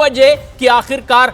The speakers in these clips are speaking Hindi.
वजह कि आखिरकार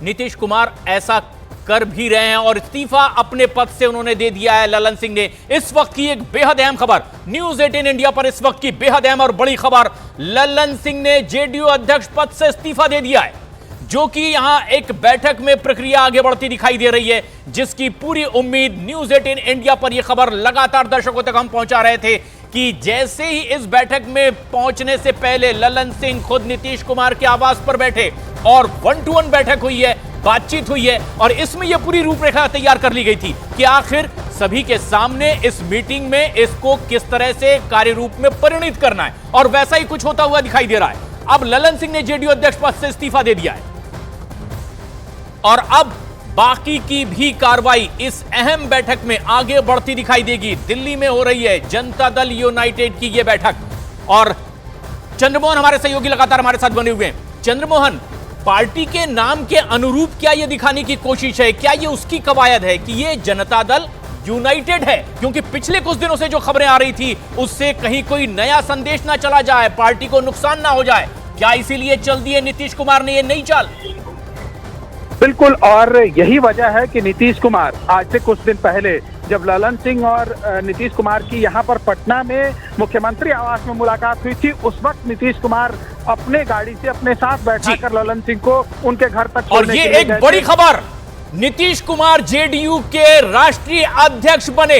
नीतीश कुमार ऐसा कर भी रहे हैं और इस्तीफा अपने पद से उन्होंने दे दिया है ललन सिंह ने। इस वक्त की एक बेहद अहम खबर न्यूज 18 इंडिया पर, इस वक्त की बेहद अहम और बड़ी खबर, ललन सिंह ने जेडीयू अध्यक्ष पद से इस्तीफा दे दिया है, जो कि यहां एक बैठक में प्रक्रिया आगे बढ़ती दिखाई दे रही है, जिसकी पूरी उम्मीद न्यूज 18 इंडिया पर यह खबर लगातार दर्शकों तक हम पहुंचा रहे थे कि जैसे ही इस बैठक में पहुंचने से पहले ललन सिंह खुद नीतीश कुमार के आवास पर बैठे और 1-to-1 बैठक हुई है, बातचीत हुई है और इसमें यह पूरी रूपरेखा तैयार कर ली गई थी कि आखिर सभी के सामने इस मीटिंग में इसको किस तरह से कार्य रूप में परिणित करना है, और वैसा ही कुछ होता हुआ दिखाई दे रहा है। अब ललन सिंह ने जेडीयू अध्यक्ष पद से इस्तीफा दे दिया है और अब बाकी की भी कार्रवाई इस अहम बैठक में आगे बढ़ती दिखाई देगी। दिल्ली में हो रही है जनता दल यूनाइटेड की यह बैठक और चंद्रमोहन हमारे सहयोगी लगातार हमारे साथ बने हुए हैं। चंद्रमोहन, पार्टी के नाम के अनुरूप क्या यह दिखाने की कोशिश है, क्या यह उसकी कवायद है कि यह जनता दल यूनाइटेड है? क्योंकि पिछले कुछ दिनों से जो खबरें आ रही थी उससे कहीं कोई नया संदेश ना चला जाए, पार्टी को नुकसान ना हो जाए, क्या इसीलिए चल दिए नीतीश कुमार ने यह नई चाल? बिल्कुल, और यही वजह है कि नीतीश कुमार आज से कुछ दिन पहले जब ललन सिंह और नीतीश कुमार की यहाँ पर पटना में मुख्यमंत्री आवास में मुलाकात हुई थी, उस वक्त नीतीश कुमार अपने गाड़ी से अपने साथ बैठाकर ललन सिंह को उनके घर तक और ये एक बड़ी खबर, नीतीश कुमार जेडीयू के राष्ट्रीय अध्यक्ष बने।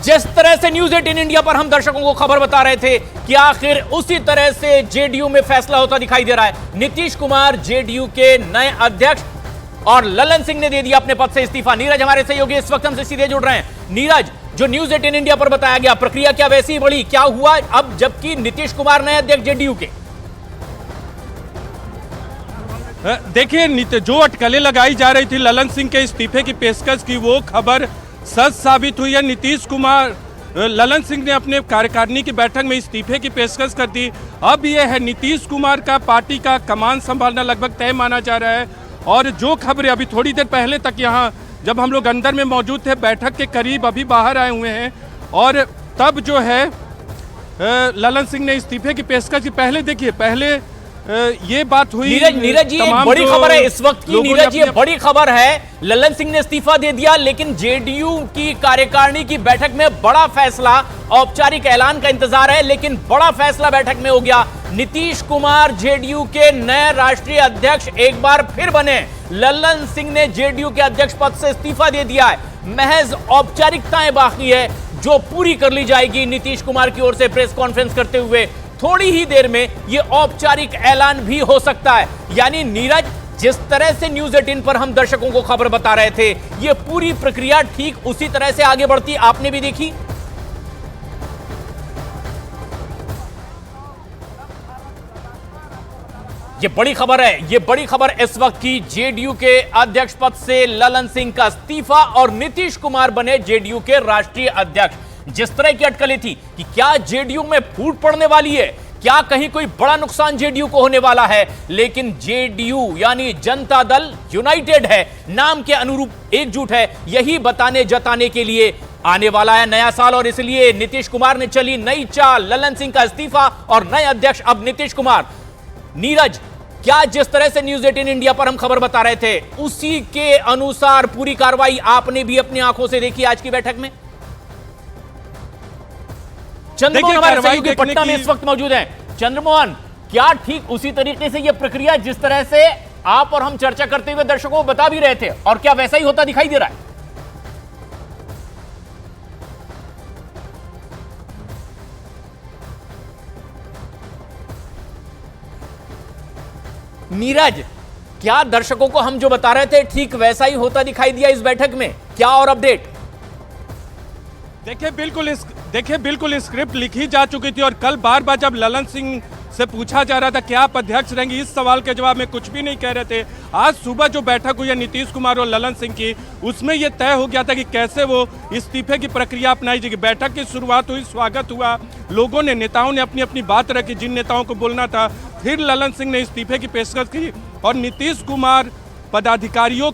जिस तरह से न्यूज 18 इंडिया पर हम दर्शकों को खबर बता रहे थे कि आखिर उसी तरह से जेडीयू में फैसला होता दिखाई दे रहा है। नीतीश कुमार जेडीयू के नए अध्यक्ष और ललन सिंह ने दे दिया अपने पद से इस्तीफा। नीरज हमारे सहयोगी इस वक्त हमसे सीधे जुड़ रहे हैं। नीरज, जो न्यूज 18 इंडिया पर बताया गया प्रक्रिया क्या वैसी ही बढ़ी, क्या हुआ अब जबकि नीतीश कुमार नए अध्यक्ष जेडीयू के? देखिए, जो अटकलें लगाई जा रही थी ललन सिंह के इस्तीफे की पेशकश की, वो खबर सच साबित हुई है। नीतीश कुमार ललन सिंह ने अपने कार्यकारिणी की बैठक में इस्तीफे की पेशकश कर दी। अब यह है नीतीश कुमार का पार्टी का कमान संभालना लगभग तय माना जा रहा है। और जो खबरें अभी थोड़ी देर पहले तक यहाँ जब हम लोग अंदर में मौजूद थे बैठक के करीब अभी बाहर आए हुए हैं और तब जो है ललन सिंह ने इस्तीफे की पेशकश की। पहले देखिए, पहले ये बात हुई। नीरज जी, एक बड़ी खबर है इस वक्त की। नीरज, ये बड़ी खबर है, ललन सिंह ने इस्तीफा दे दिया, लेकिन जेडीयू की कार्यकारिणी की बैठक में बड़ा फैसला, औपचारिक ऐलान का इंतजार है, लेकिन बड़ा फैसला बैठक में हो गया। नीतीश कुमार जेडीयू के नए राष्ट्रीय अध्यक्ष एक बार फिर बने। ललन सिंह ने जेडीयू के अध्यक्ष पद से इस्तीफा दे दिया है। महज औपचारिकताएं बाकी है जो पूरी कर ली जाएगी नीतीश कुमार की ओर से प्रेस कॉन्फ्रेंस करते हुए। थोड़ी ही देर में यह औपचारिक ऐलान भी हो सकता है। यानी नीरज, जिस तरह से न्यूज 18 पर हम दर्शकों को खबर बता रहे थे, यह पूरी प्रक्रिया ठीक उसी तरह से आगे बढ़ती आपने भी देखी। ये बड़ी खबर है, ये बड़ी खबर इस वक्त की, जेडीयू के अध्यक्ष पद से ललन सिंह का इस्तीफा और नीतीश कुमार बने जेडीयू के राष्ट्रीय अध्यक्ष। जिस तरह की अटकलें थी कि क्या जेडीयू में फूट पड़ने वाली है, क्या कहीं कोई बड़ा नुकसान जेडीयू को होने वाला है, लेकिन जेडीयू यानी जनता दल यूनाइटेड है, नाम के अनुरूप एकजुट है, यही बताने जताने के लिए आने वाला है नया साल। और इसलिए नीतीश कुमार ने चली नई चाल, ललन सिंह का इस्तीफा और नए अध्यक्ष अब नीतीश कुमार। नीरज, क्या जिस तरह से न्यूज 18 इंडिया पर हम खबर बता रहे थे उसी के अनुसार पूरी कार्रवाई आपने भी अपनी आंखों से देखी आज की बैठक में? चंद्रमोहन हमारे सहयोगी पटना में इस वक्त मौजूद हैं। चंद्रमोहन, क्या ठीक उसी तरीके से यह प्रक्रिया जिस तरह से आप और हम चर्चा करते हुए दर्शकों को बता भी रहे थे, और क्या वैसा ही होता दिखाई दे रहा है? नीरज, क्या दर्शकों को हम जो बता रहे थे ठीक वैसा ही होता दिखाई दिया इस बैठक में? क्या और अपडेट? देखिए बिल्कुल स्क्रिप्ट लिखी जा चुकी थी और कल बार बार जब ललन सिंह से पूछा जा रहा था क्या आप अध्यक्ष रहेंगे, इस सवाल के जवाब में कुछ भी नहीं कह रहे थे। आज सुबह जो बैठक हुई है नीतीश कुमार और ललन सिंह की, उसमें यह तय हो गया था कि कैसे वो इस्तीफे की प्रक्रिया अपनाई जाएगी। बैठक की शुरुआत हुई, स्वागत हुआ, लोगों ने, नेताओं ने अपनी अपनी बात रखी, जिन नेताओं को बोलना था। फिर ललन सिंह ने इस्तीफे की पेशकश की और नीतीश कुमार पदाधिकारियों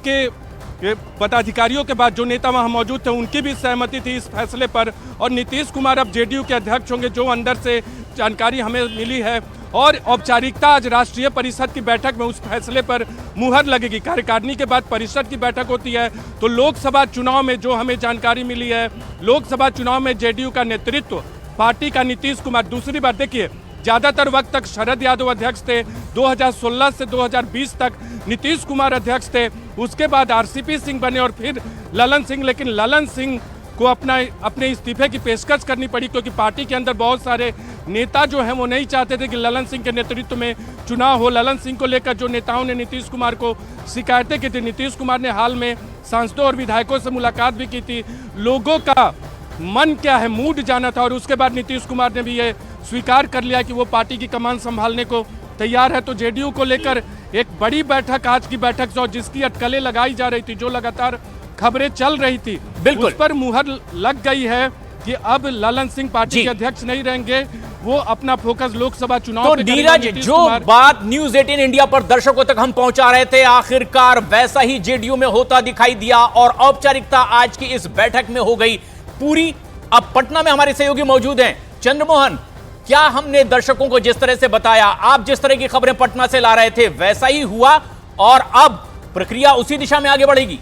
के बाद जो नेता वहां मौजूद थे उनकी भी सहमति थी इस फैसले पर। और नीतीश कुमार अब जेडीयू के अध्यक्ष होंगे, जो अंदर से जानकारी हमें मिली है। और औपचारिकता आज राष्ट्रीय परिषद की बैठक में उस फैसले पर मुहर लगेगी। कार्यकारिणी के बाद परिषद की बैठक होती है, तो लोकसभा चुनाव में जो हमें जानकारी मिली है, लोकसभा चुनाव में जेडीयू का नेतृत्व पार्टी का नीतीश कुमार, दूसरी बात देखिए, ज़्यादातर वक्त तक शरद यादव अध्यक्ष थे, 2016 से 2020 तक नीतीश कुमार अध्यक्ष थे, उसके बाद आरसीपी सिंह बने और फिर ललन सिंह। लेकिन ललन सिंह को अपने इस्तीफे की पेशकश करनी पड़ी, क्योंकि पार्टी के अंदर बहुत सारे नेता जो हैं वो नहीं चाहते थे कि ललन सिंह के नेतृत्व में चुनाव हो। ललन सिंह को लेकर जो नेताओं ने नीतीश कुमार को शिकायतें की थी, नीतीश कुमार ने हाल में सांसदों और विधायकों से मुलाकात भी की थी, लोगों का मन क्या है, मूड जाना था, और उसके बाद नीतीश कुमार ने भी ये स्वीकार कर लिया कि वो पार्टी की कमान संभालने को तैयार है। तो जेडीयू को लेकर एक बड़ी बैठक, आज की बैठक जो जिसकी अटकलें लगाई जा रही थी, जो लगातार खबरें चल रही थी, बिल्कुल उस पर मुहर लग गई है कि अब ललन सिंह पार्टी के अध्यक्ष नहीं रहेंगे, वो अपना फोकस लोकसभा चुनाव तो पे करेंगे। नीरज, जो बात न्यूज 18 इंडिया पर दर्शकों तक हम पहुंचा रहे थे, आखिरकार वैसा ही जेडीयू में होता दिखाई दिया और औपचारिकता आज की इस बैठक में हो गई पूरी। अब पटना में हमारे सहयोगी मौजूद हैं, चंद्रमोहन, क्या हमने दर्शकों को जिस तरह से बताया, आप जिस तरह की खबरें पटना से ला रहे थे, वैसा ही हुआ और अब प्रक्रिया उसी दिशा में आगे बढ़ेगी?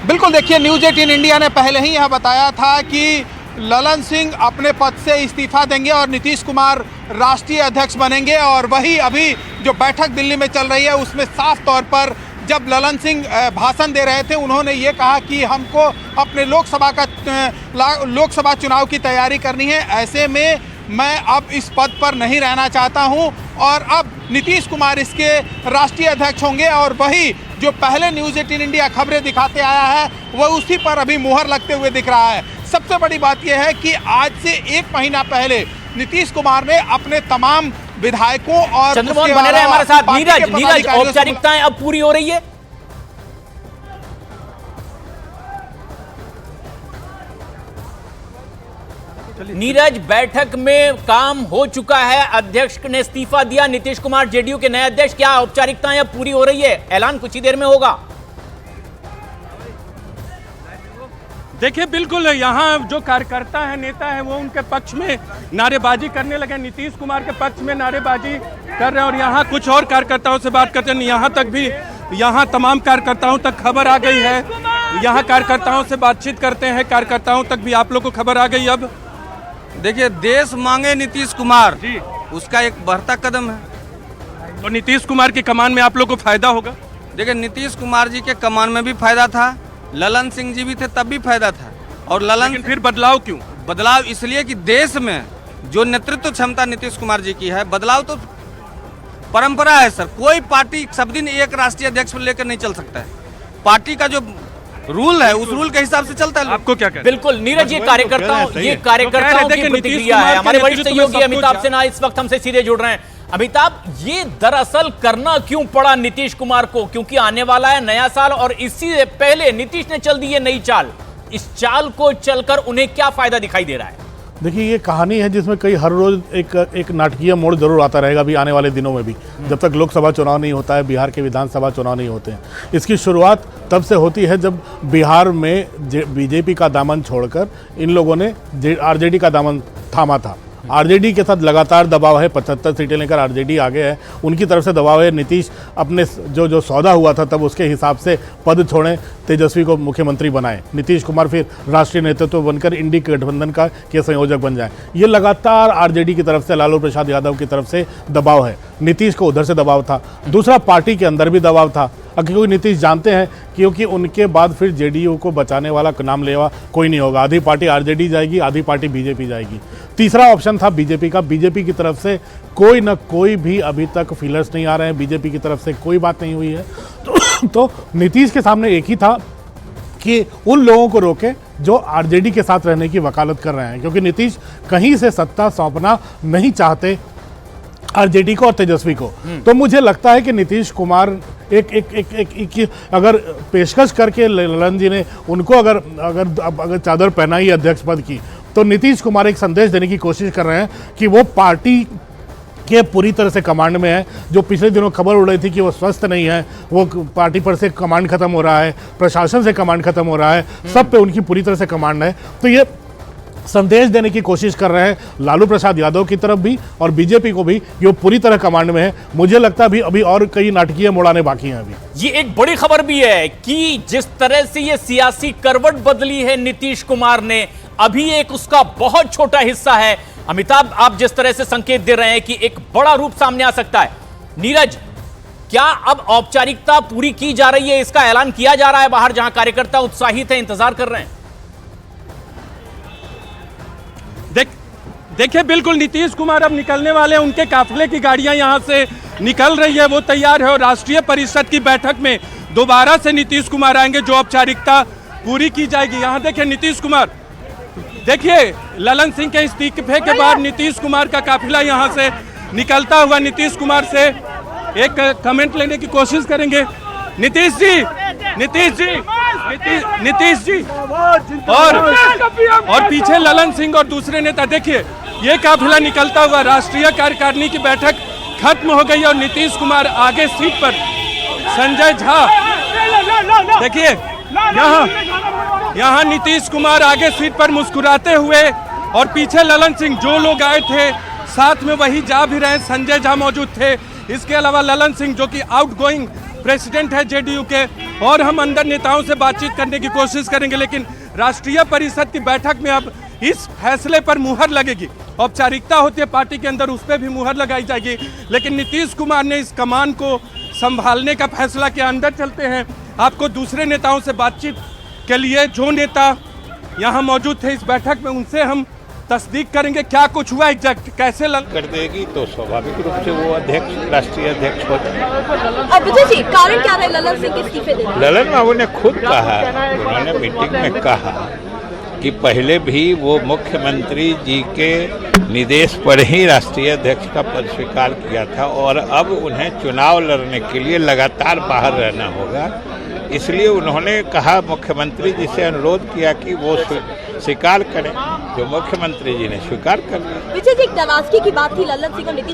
बिल्कुल, देखिए, न्यूज़ 18 इंडिया ने पहले ही यह बताया था कि ललन सिंह अपने पद से इस्तीफा देंगे और नीतीश कुमार राष्ट्रीय अध्यक्ष बनेंगे। और वही अभी जो बैठक दिल्ली में चल रही है उसमें साफ तौर पर जब ललन सिंह भाषण दे रहे थे, उन्होंने ये कहा कि हमको अपने लोकसभा चुनाव की तैयारी करनी है, ऐसे में मैं अब इस पद पर नहीं रहना चाहता हूं और अब नीतीश कुमार इसके राष्ट्रीय अध्यक्ष होंगे। और वही जो पहले न्यूज़ 18 इंडिया खबरें दिखाते आया है, वह उसी पर अभी मुहर लगते हुए दिख रहा है। सबसे बड़ी बात यह है कि आज से 1 महीना पहले नीतीश कुमार ने अपने तमाम विधायकों और चंद्रमोहन बने रहे हमारे साथ। नीरज, औपचारिकताएं अब पूरी हो रही है? नीरज, बैठक में काम हो चुका है, अध्यक्ष ने इस्तीफा दिया, नीतीश कुमार जेडीयू के नए अध्यक्ष, क्या औपचारिकताएं अब पूरी हो रही है? ऐलान कुछ ही देर में होगा। देखिए, बिल्कुल, यहाँ जो कार्यकर्ता है, नेता है, वो उनके पक्ष में नारेबाजी करने लगे, नीतीश कुमार के पक्ष में नारेबाजी कर रहे हैं। और यहाँ कुछ और कार्यकर्ताओं से बात करते हैं, यहाँ तक भी, यहाँ तमाम कार्यकर्ताओं तक खबर आ गई है, यहाँ कार्यकर्ताओं से बातचीत करते हैं, कार्यकर्ताओं तक भी आप लोग को खबर आ गई। अब देखिए, देश मांगे नीतीश कुमार जी, उसका एक बढ़ता कदम है। तो नीतीश कुमार की कमान में आप लोग को फायदा होगा? देखिए, नीतीश कुमार जी के कमान में भी फायदा था, ललन सिंह जी भी थे तब भी फायदा था। और लेकिन फिर बदलाव क्यों? बदलाव इसलिए कि देश में जो नेतृत्व क्षमता नीतीश कुमार जी की है, बदलाव तो परंपरा है सर। कोई पार्टी सब दिन एक राष्ट्रीय अध्यक्ष लेकर नहीं चल सकता है, पार्टी का जो रूल है उस रूल के हिसाब से चलता है। आपको क्या कहते? बिल्कुल नीरज, ये कार्यकर्ताओं की प्रतिक्रिया है। हमारे वरिष्ठ सहयोगी अमिताभ सिन्हा इस वक्त हमसे सीधे जुड़ रहे हैं। अमिताभ, ये दरअसल करना क्यों पड़ा नीतीश कुमार को? क्योंकि आने वाला है नया साल और इसी से पहले नीतीश ने चल दी है नई चाल। इस चाल को चलकर उन्हें क्या फायदा दिखाई दे रहा है? देखिए, ये कहानी है जिसमें कई हर रोज एक नाटकीय मोड़ जरूर आता रहेगा अभी आने वाले दिनों में भी, जब तक लोकसभा चुनाव नहीं होता है, बिहार के विधानसभा चुनाव नहीं होते हैं। इसकी शुरुआत तब से होती है जब बिहार में बीजेपी का दामन छोड़कर इन लोगों ने आरजेडी का दामन थामा था। आरजेडी के साथ लगातार दबाव है, 75 सीटें लेकर आरजेडी आगे है, उनकी तरफ से दबाव है। नीतीश अपने जो सौदा हुआ था तब उसके हिसाब से पद छोड़ें, तेजस्वी को मुख्यमंत्री बनाए, नीतीश कुमार फिर राष्ट्रीय नेतृत्व बनकर इंडी गठबंधन का के संयोजक बन जाए। ये लगातार आरजेडी की तरफ से, लालू प्रसाद यादव की तरफ से दबाव है। नीतीश को उधर से दबाव था, दूसरा पार्टी के अंदर भी दबाव था, क्योंकि नीतीश जानते हैं क्योंकि उनके बाद फिर जेडीयू को बचाने वाला नाम लेवा कोई नहीं होगा। आधी पार्टी आरजेडी जाएगी, आधी पार्टी बीजेपी जाएगी। तीसरा ऑप्शन था बीजेपी का। बीजेपी की तरफ से कोई ना कोई भी अभी तक फीलर्स नहीं आ रहे हैं, बीजेपी की तरफ से कोई बात नहीं हुई है। तो नीतीश के सामने एक ही था कि उन लोगों को रोके जो आरजेडी के साथ रहने की वकालत कर रहे हैं, क्योंकि नीतीश कहीं से सत्ता सौंपना नहीं चाहते आरजेडी को और तेजस्वी को। तो मुझे लगता है कि नीतीश कुमार एक अगर पेशकश करके ललन जी ने उनको अगर चादर पहनाई अध्यक्ष पद की, तो नीतीश कुमार एक संदेश देने की कोशिश कर रहे हैं कि वो पार्टी के पूरी तरह से कमांड में है। जो पिछले दिनों खबर उड़ रही थी कि वो स्वस्थ नहीं है, वो पार्टी पर से कमांड खत्म हो रहा है, प्रशासन से कमांड खत्म हो रहा है, सब पे उनकी पूरी तरह से कमांड है। तो ये संदेश देने की कोशिश कर रहे हैं लालू प्रसाद यादव की तरफ भी और बीजेपी को भी कि वो पूरी तरह कमांड में है। मुझे लगता है अभी और कई नाटकीय मोड़ाने बाकी हैं अभी। ये एक बड़ी खबर भी है कि जिस तरह से ये सियासी करवट बदली है नीतीश कुमार ने, अभी एक उसका बहुत छोटा हिस्सा है। अमिताभ, आप जिस तरह से संकेत दे रहे हैं कि एक बड़ा रूप सामने आ सकता है। नीरज, क्या अब औपचारिकता पूरी की जा रही है, इसका ऐलान किया जा रहा है बाहर, जहां कार्यकर्ता उत्साहित हैं, इंतजार कर रहे हैं? देखिए, बिल्कुल नीतीश कुमार अब निकलने वाले हैं। उनके काफिले की गाड़ियां यहां से निकल रही है, वो तैयार है और राष्ट्रीय परिषद की बैठक में दोबारा से नीतीश कुमार आएंगे, जो औपचारिकता पूरी की जाएगी। यहां देखिए नीतीश कुमार, देखिए ललन सिंह के इस्तीफे के बाद नीतीश कुमार का काफिला यहां से निकलता हुआ। नीतीश कुमार से एक कमेंट लेने की कोशिश करेंगे। नीतीश जी, नीतीश जी, नीतीश जी, और पीछे ललन सिंह और दूसरे नेता। देखिए ये काफिला निकलता हुआ, राष्ट्रीय कार्यकारिणी की बैठक खत्म हो गई और नीतीश कुमार आगे सीट पर, संजय झा, देखिए यहाँ नीतीश कुमार आगे सीट पर मुस्कुराते हुए और पीछे ललन सिंह, जो लोग आए थे साथ में वही जा भी रहे, संजय झा मौजूद थे। इसके अलावा ललन सिंह जो कि आउटगोइंग प्रेसिडेंट है जेडीयू के, और हम अंदर नेताओं से बातचीत करने की कोशिश करेंगे। लेकिन राष्ट्रीय परिषद की बैठक में अब इस फैसले पर मुहर लगेगी। औपचारिकता होती है पार्टी के अंदर, उस पर भी मुहर लगाई जाएगी। लेकिन नीतीश कुमार ने इस कमान को संभालने का फैसला किया। अंदर चलते हैं, आपको दूसरे नेताओं से बातचीत के लिए, जो नेता यहाँ मौजूद थे इस बैठक में, उनसे हम तस्दीक करेंगे क्या कुछ हुआ एग्जैक्ट, कैसे कर देगी तो स्वाभाविक रूप से वो अध्यक्ष, राष्ट्रीय अध्यक्ष हो जाए। विजय जी, कारण क्या रहे ललन सिंह के इस्तीफे देने? ललन बाबू ने खुद कहा, उन्होंने मीटिंग में कहा कि पहले भी वो मुख्यमंत्री जी के निर्देश पर ही राष्ट्रीय अध्यक्ष का पद स्वीकार किया था और अब उन्हें चुनाव लड़ने के लिए लगातार बाहर रहना होगा। इसलिए उन्होंने कहा, मुख्यमंत्री जी से अनुरोध किया कि वो स्वीकार करें, जो मुख्यमंत्री जी ने स्वीकार कर लिया। विजय जी, एक नाराजगी की बात थी ललन सिंह और नीतीश